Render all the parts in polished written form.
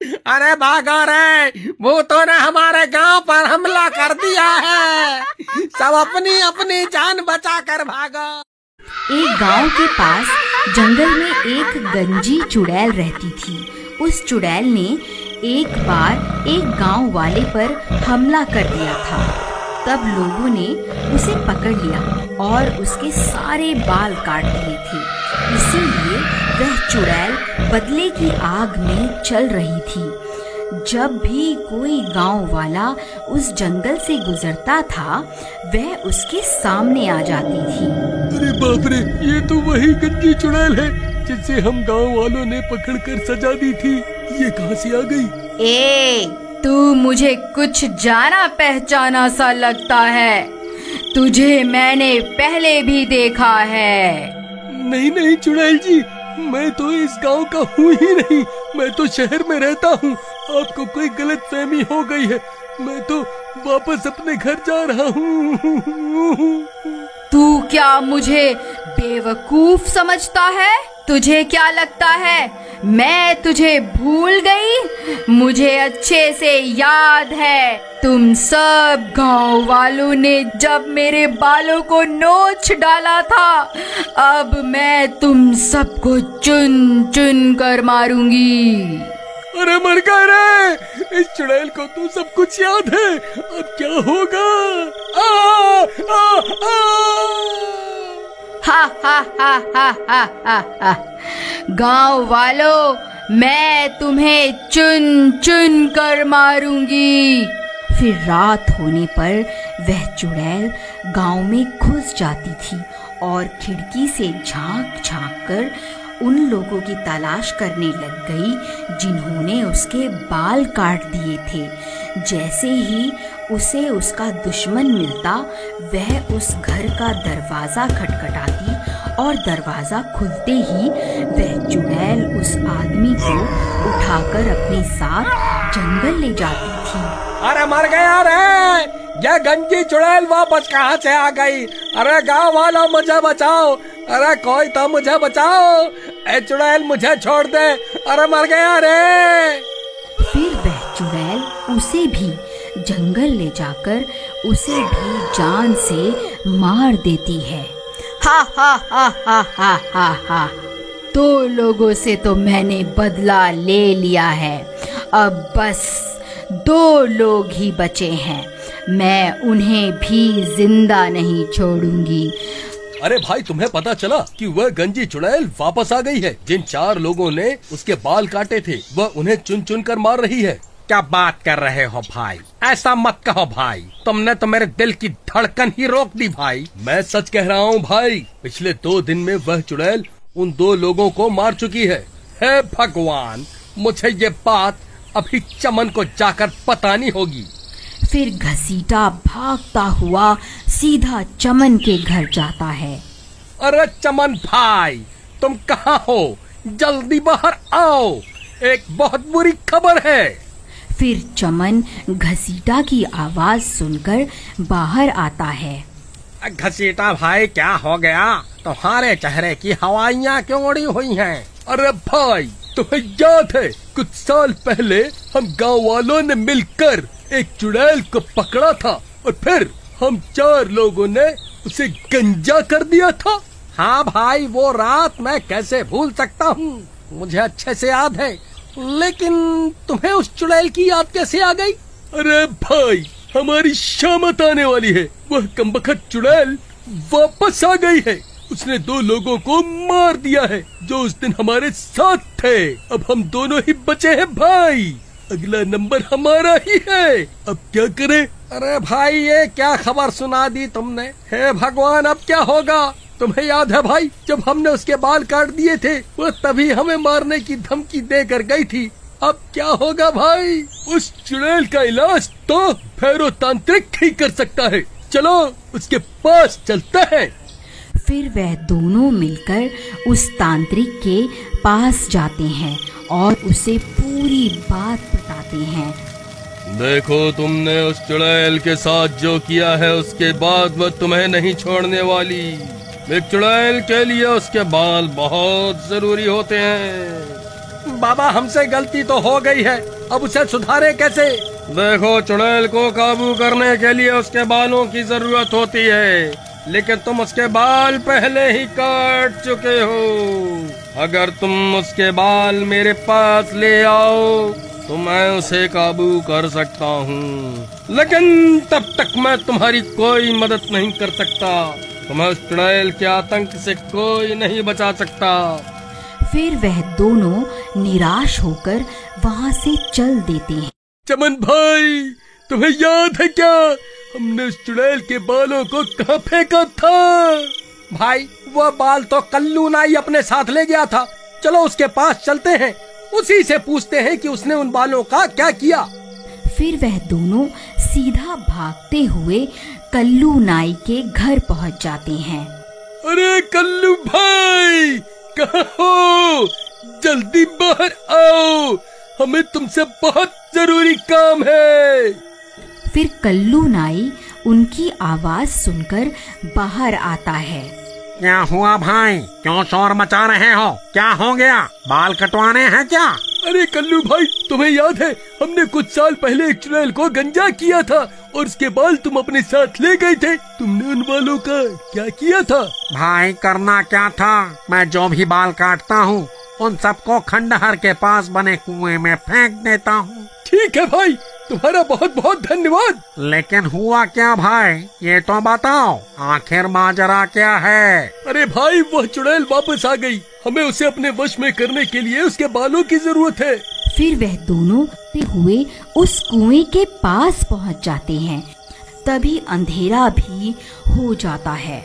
अरे भागो रे, भूतों ने हमारे गांव पर हमला कर दिया है। सब अपनी अपनी जान बचा कर भागो। एक गांव के पास जंगल में एक गंजी चुड़ैल रहती थी। उस चुड़ैल ने एक बार एक गांव वाले पर हमला कर दिया था। तब लोगों ने उसे पकड़ लिया और उसके सारे बाल काट दिए थे। इसीलिए वह चुड़ैल बदले की आग में चल रही थी। जब भी कोई गांव वाला उस जंगल से गुजरता था, वह उसके सामने आ जाती थी। अरे बाप रे, ये तो वही गंजी चुड़ैल है जिसे हम गांव वालों ने पकड़कर सजा दी थी। ये कहां से आ गई? ए, तू मुझे कुछ जाना पहचाना सा लगता है। तुझे मैंने पहले भी देखा है। नहीं नहीं चुड़ैल जी, मैं तो इस गांव का हूँ ही नहीं। मैं तो शहर में रहता हूँ। आपको कोई गलतफहमी हो गई है। मैं तो वापस अपने घर जा रहा हूँ। तू क्या मुझे बेवकूफ समझता है? तुझे क्या लगता है मैं तुझे भूल गई? मुझे अच्छे से याद है, तुम सब गांव वालों ने जब मेरे बालों को नोच डाला था। अब मैं तुम सबको चुन चुन कर मारूंगी। अरे मर गए रे, इस चुड़ैल को तो सब कुछ याद है। अब क्या होगा? आ, आ, आ! हा हा हा हा हा हा हा। गांव वालों, मैं तुम्हें चुन चुन कर मारूंगी। फिर रात होने पर वह चुड़ैल गांव में घुस जाती थी और खिड़की से झांक झांक कर उन लोगों की तलाश करने लग गई जिन्होंने उसके बाल काट दिए थे। जैसे ही उसे उसका दुश्मन मिलता, वह उस घर का दरवाजा खटखटाती और दरवाजा खुलते ही वह चुड़ैल उस आदमी को उठाकर अपने साथ जंगल ले जाती थी। अरे मर गया रे, यह गंजी चुड़ैल वापस कहाँ से आ गई? अरे गांव वालों, मुझे बचाओ। अरे कोई तो मुझे बचाओ। ए चुड़ैल, मुझे छोड़ दे। अरे मर गया रे। फिर वह चुड़ैल उसे भी जंगल ले जाकर उसे भी जान से मार देती है। हा हा हा हा हा हा हा। दो लोगों से तो मैंने बदला ले लिया है। अब बस 2 लोग ही बचे हैं। मैं उन्हें भी जिंदा नहीं छोड़ूंगी। अरे भाई, तुम्हें पता चला कि वह गंजी चुड़ैल वापस आ गई है? जिन 4 लोगों ने उसके बाल काटे थे, वह उन्हें चुन चुन कर मार रही है। क्या बात कर रहे हो भाई? ऐसा मत कहो भाई, तुमने तो मेरे दिल की धड़कन ही रोक दी भाई। मैं सच कह रहा हूँ भाई। पिछले 2 दिन में वह चुड़ैल उन 2 लोगों को मार चुकी है। हे भगवान, मुझे ये बात अभी चमन को जाकर बतानी होगी। फिर घसीटा भागता हुआ सीधा चमन के घर जाता है। अरे चमन भाई, तुम कहाँ हो? जल्दी बाहर आओ, एक बहुत बुरी खबर है। फिर चमन घसीटा की आवाज सुनकर बाहर आता है। घसीटा भाई, क्या हो गया? तुम्हारे चेहरे की हवाइयाँ क्यों उड़ी हुई हैं? अरे भाई, तुम्हें याद है कुछ साल पहले हम गांव वालों ने मिलकर एक चुड़ैल को पकड़ा था और फिर हम 4 लोगों ने उसे गंजा कर दिया था? हाँ भाई, वो रात मैं कैसे भूल सकता हूँ, मुझे अच्छे से याद है। लेकिन तुम्हें उस चुड़ैल की याद कैसे आ गई? अरे भाई, हमारी शामत आने वाली है। वह कमबख्त चुड़ैल वापस आ गई है। उसने 2 लोगों को मार दिया है जो उस दिन हमारे साथ थे। अब हम दोनों ही बचे हैं भाई। अगला नंबर हमारा ही है। अब क्या करें? अरे भाई, ये क्या खबर सुना दी तुमने? हे भगवान, अब क्या होगा? तुम्हें याद है भाई, जब हमने उसके बाल काट दिए थे, वो तभी हमें मारने की धमकी देकर गई थी। अब क्या होगा भाई? उस चुड़ैल का इलाज तो भैरव तांत्रिक ही कर सकता है। चलो उसके पास चलते हैं। फिर वह दोनों मिलकर उस तांत्रिक के पास जाते हैं और उसे पूरी बात बताते हैं। देखो, तुमने उस चुड़ैल के साथ जो किया है, उसके बाद वह तुम्हें नहीं छोड़ने वाली। एक चुड़ैल के लिए उसके बाल बहुत जरूरी होते हैं। बाबा हमसे गलती तो हो गई है, अब उसे सुधारे कैसे? देखो चुड़ैल को काबू करने के लिए उसके बालों की जरूरत होती है, लेकिन तुम उसके बाल पहले ही काट चुके हो। अगर तुम उसके बाल मेरे पास ले आओ तो मैं उसे काबू कर सकता हूँ, लेकिन तब तक मैं तुम्हारी कोई मदद नहीं कर सकता। तुम्हें उस चुड़ैल के आतंक से कोई नहीं बचा सकता। फिर वह दोनों निराश होकर वहाँ से चल देते हैं। चमन भाई, तुम्हें याद है क्या हमने उस चुड़ैल के बालों को कहाँ फेंका था? भाई वह बाल तो कल्लू नाई अपने साथ ले गया था। चलो उसके पास चलते हैं, उसी से पूछते हैं कि उसने उन बालों का क्या किया। फिर वह दोनों सीधा भागते हुए कल्लू नाई के घर पहुंच जाते हैं। अरे कल्लू भाई, कहाँ हो? जल्दी बाहर आओ, हमें तुमसे बहुत जरूरी काम है। फिर कल्लू नाई उनकी आवाज सुनकर बाहर आता है। क्या हुआ भाई, क्यों शोर मचा रहे हो? क्या हो गया, बाल कटवाने हैं क्या? अरे कल्लू भाई, तुम्हें याद है हमने कुछ साल पहले एक चुड़ैल को गंजा किया था और उसके बाल तुम अपने साथ ले गए थे। तुमने उन बालों का क्या किया था? भाई करना क्या था, मैं जो भी बाल काटता हूँ उन सबको खंडहर के पास बने कुएं में फेंक देता हूँ। ठीक है भाई, तुम्हारा बहुत बहुत धन्यवाद। लेकिन हुआ क्या भाई, ये तो बताओ, आखिर माजरा क्या है? अरे भाई, वह चुड़ैल वापस आ गई। हमें उसे अपने वश में करने के लिए उसके बालों की जरूरत है। फिर वह दोनों हुए उस कुएं के पास पहुंच जाते हैं। तभी अंधेरा भी हो जाता है।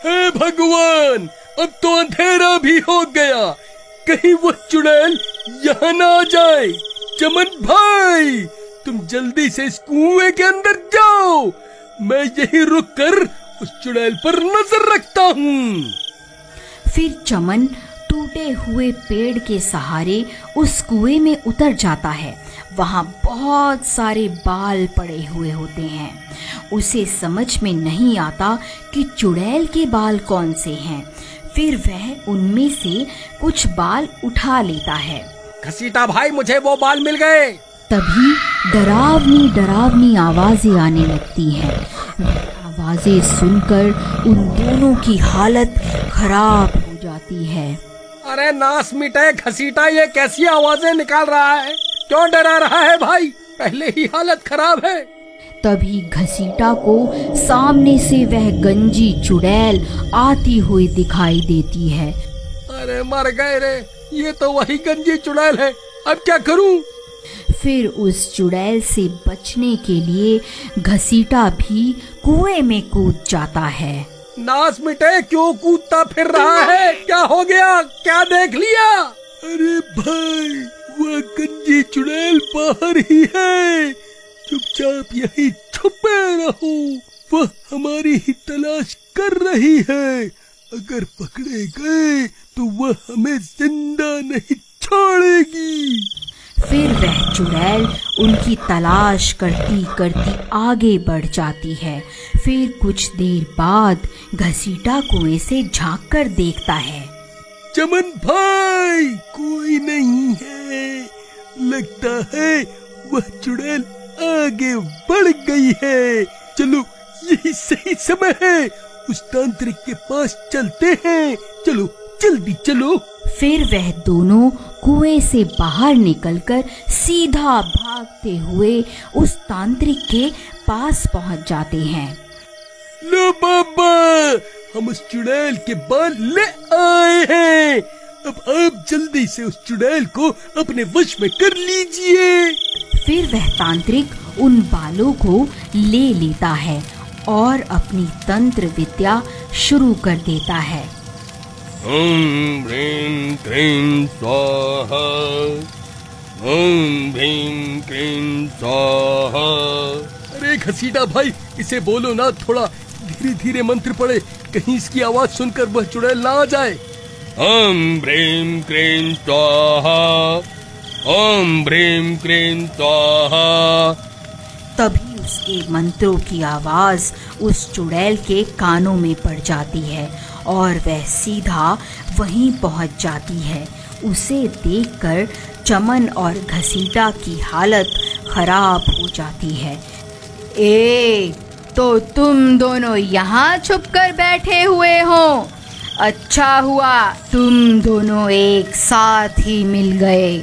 हे भगवान, अब तो अंधेरा भी हो गया, कहीं वो चुड़ैल यहाँ न आ जाए। चमन भाई, तुम जल्दी से इस कुएं के अंदर जाओ, मैं यहीं रुककर उस चुड़ैल पर नजर रखता हूँ। फिर चमन टूटे हुए पेड़ के सहारे उस कुएं में उतर जाता है। वहाँ बहुत सारे बाल पड़े हुए होते हैं। उसे समझ में नहीं आता कि चुड़ैल के बाल कौन से हैं। फिर वह उनमें से कुछ बाल उठा लेता है। घसीटा भाई, मुझे वो बाल मिल गए। तभी डरावनी डरावनी आवाजें आने लगती हैं। आवाजें सुनकर उन दोनों की हालत खराब हो जाती है। अरे नास मिटे घसीटा, ये कैसी आवाजें निकाल रहा है? क्यों डरा रहा है भाई? पहले ही हालत खराब है। तभी घसीटा को सामने से वह गंजी चुड़ैल आती हुई दिखाई देती है। अरे मर गए रे, ये तो वही गंजी चुड़ैल है, अब क्या करूं? फिर उस चुड़ैल से बचने के लिए घसीटा भी कुएं में कूद जाता है। नास मिटे, क्यों कूदता फिर रहा है? क्या हो गया, क्या देख लिया? अरे भाई, वह गंजी चुड़ैल बाहर ही है, चुपचाप यहीं छुपे रहो, वह हमारी ही तलाश कर रही है। अगर पकड़े गए तो वह हमें जिंदा नहीं छोड़ेगी। फिर वह चुड़ैल उनकी तलाश करती करती आगे बढ़ जाती है। फिर कुछ देर बाद घसीटा कुएं से झांक कर देखता है। चमन भाई, कोई नहीं है, लगता है वह चुड़ैल आगे बढ़ गई है। चलो, यही सही समय है, उस तांत्रिक के पास चलते हैं। चलो जल्दी चलो। फिर वह दोनों कुएं से बाहर निकलकर सीधा भागते हुए उस तांत्रिक के पास पहुंच जाते हैं। लो बाबा, हम उस चुड़ैल के बाल ले आए हैं। अब आप जल्दी से उस चुड़ैल को अपने वश में कर लीजिए। फिर वह तांत्रिक उन बालों को ले लेता है और अपनी तंत्र विद्या शुरू कर देता है। ओम ह्रीं क्लीं स्वाहा, ओम ह्रीं क्लीं स्वाहा। अरे घसीटा भाई, इसे बोलो ना, थोड़ा धीरे धीरे मंत्र पड़े, कहीं इसकी आवाज सुनकर वह चुड़ैल ना आ जाए। ओम ह्रीं क्लीं स्वाहा, ओम ह्रीं क्लीं स्वाहा। तभी उसके मंत्रों की आवाज उस चुड़ैल के कानों में पड़ जाती है और वह सीधा वहीं पहुंच जाती है। उसे देखकर चमन और घसीटा की हालत खराब हो जाती है। ए, तो तुम दोनों यहाँ छुप कर बैठे हुए हो। अच्छा हुआ तुम दोनों एक साथ ही मिल गए।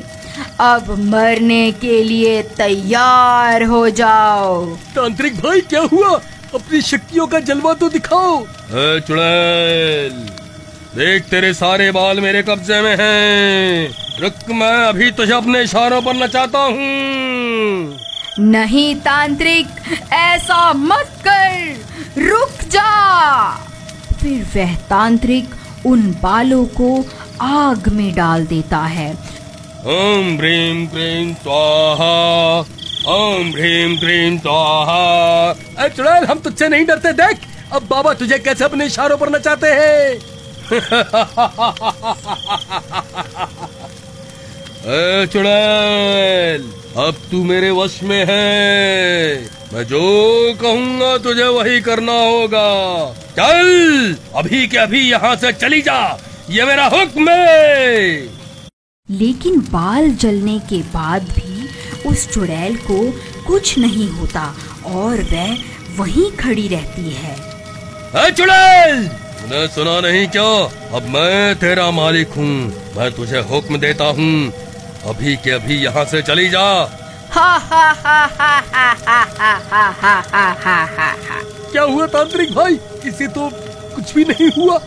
अब मरने के लिए तैयार हो जाओ। तांत्रिक भाई क्या हुआ? अपनी शक्तियों का जलवा तो दिखाओ। चुड़ैल, देख तेरे सारे बाल मेरे कब्जे में हैं। रुक, मैं अभी तुझे अपने इशारों पर नचाता हूँ। नहीं तांत्रिक, ऐसा मत कर, रुक जा। फिर वह तांत्रिक उन बालों को आग में डाल देता है। ओम ह्रीं क्लीं स्वाहा, ओम ह्रीं क्लीं स्वाहा। चुड़ैल, हम तुझसे नहीं डरते। देख अब बाबा तुझे कैसे अपने इशारों पर नचाते हैं। चुड़ैल, अब तू मेरे वश में है। मैं जो कहूँगा तुझे वही करना होगा। चल, अभी के अभी यहाँ से चली जा, ये मेरा हुक्म है। लेकिन बाल जलने के बाद भी उस चुड़ैल को कुछ नहीं होता और वह वहीं खड़ी रहती है। चुड़ैल, तूने सुना नहीं क्या? अब मैं तेरा मालिक हूँ। मैं तुझे हुक्म देता हूँ, अभी के अभी यहाँ से चली जा। हा हा हा हा हा हा हा हा हा हा हा हा। क्या हुआ तांत्रिक भाई? इसे तो कुछ भी नहीं हुआ।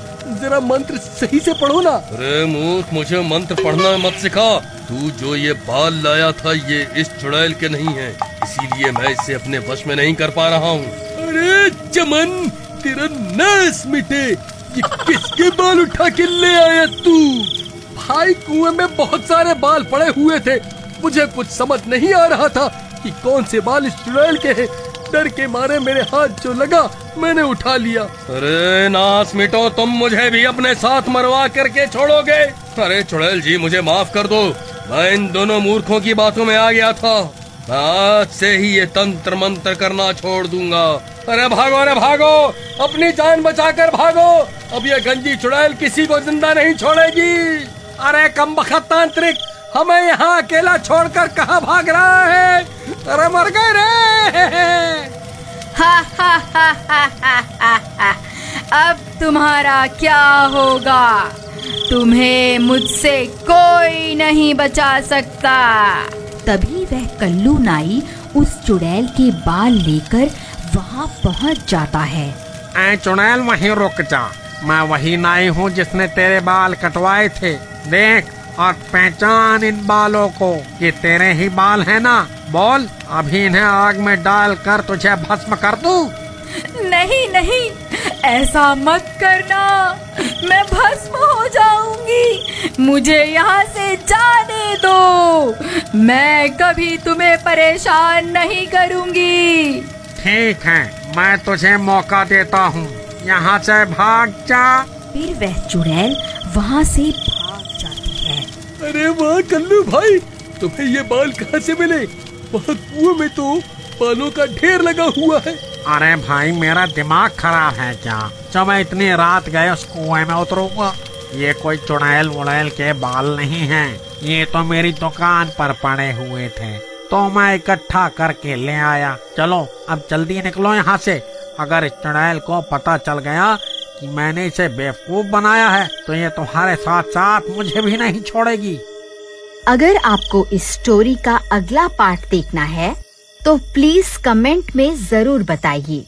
जरा मंत्र सही से पढ़ो ना। अरे मूर्ख, मुझे मंत्र पढ़ना मत सिखा। तू जो ये बाल लाया था ये इस चुड़ैल के नहीं है, इसीलिए मैं इसे अपने वश में नहीं कर पा रहा हूँ। अरे चमन, तेरा नाश मिटे। ये किसके बाल उठा के ले आया तू? भाई, कुएं में बहुत सारे बाल पड़े हुए थे। मुझे कुछ समझ नहीं आ रहा था कि कौन से बाल इस चुड़ैल के हैं। डर के मारे मेरे हाथ जो लगा मैंने उठा लिया। अरे नाश मिटो, तुम मुझे भी अपने साथ मरवा करके छोड़ोगे? अरे चुड़ैल जी, मुझे माफ कर दो। मैं इन दोनों मूर्खों की बातों में आ गया था। मैं आज से ही ये तंत्र मंत्र करना छोड़ दूंगा। अरे भागो, अरे भागो, अपनी जान बचाकर भागो। अब ये गंजी चुड़ैल किसी को जिंदा नहीं छोड़ेगी। अरे कमबख्त तांत्रिक, हमें यहाँ अकेला छोड़कर कहाँ भाग रहा है? अरे मर गए रे। हा हा हा हा हा हा। अब तुम्हारा क्या होगा? तुम्हें मुझसे कोई नहीं बचा सकता। तभी वह कल्लू नाई उस चुड़ैल के बाल लेकर वहाँ पहुँच जाता है। ऐ चुड़ैल, वहीं रुक जा। मैं वही नाई हूँ जिसने तेरे बाल कटवाए थे। देख और पहचान इन बालों को, ये तेरे ही बाल हैं ना? बोल, अभी इन्हें आग में डालकर तुझे भस्म कर दूं? नहीं नहीं, ऐसा मत करना, मैं भस्म हो जाऊंगी। मुझे यहाँ से जाने दो। मैं कभी तुम्हें परेशान नहीं करूंगी। ठीक है, मैं तुझे मौका देता हूँ, यहाँ से भाग जा। फिर वह चुड़ैल वहाँ से भाग जाती है। अरे वाह कल्लू भाई, तुम्हें ये बाल कहाँ से मिले? वहाँ कुएं में तो बालों का ढेर लगा हुआ है। अरे भाई, मेरा दिमाग खराब है क्या? जब मैं इतनी रात गए उस कुएं में उतरूंगा। ये कोई चुड़ैल वुड़ैल के बाल नहीं हैं, ये तो मेरी दुकान पर पड़े हुए थे, तो मैं इकट्ठा करके ले आया। चलो अब जल्दी निकलो यहाँ से। अगर इस चुड़ैल को पता चल गया कि मैंने इसे बेवकूफ बनाया है तो ये तुम्हारे साथ साथ मुझे भी नहीं छोड़ेगी। अगर आपको इस स्टोरी का अगला पार्ट देखना है तो प्लीज कमेंट में जरूर बताइए।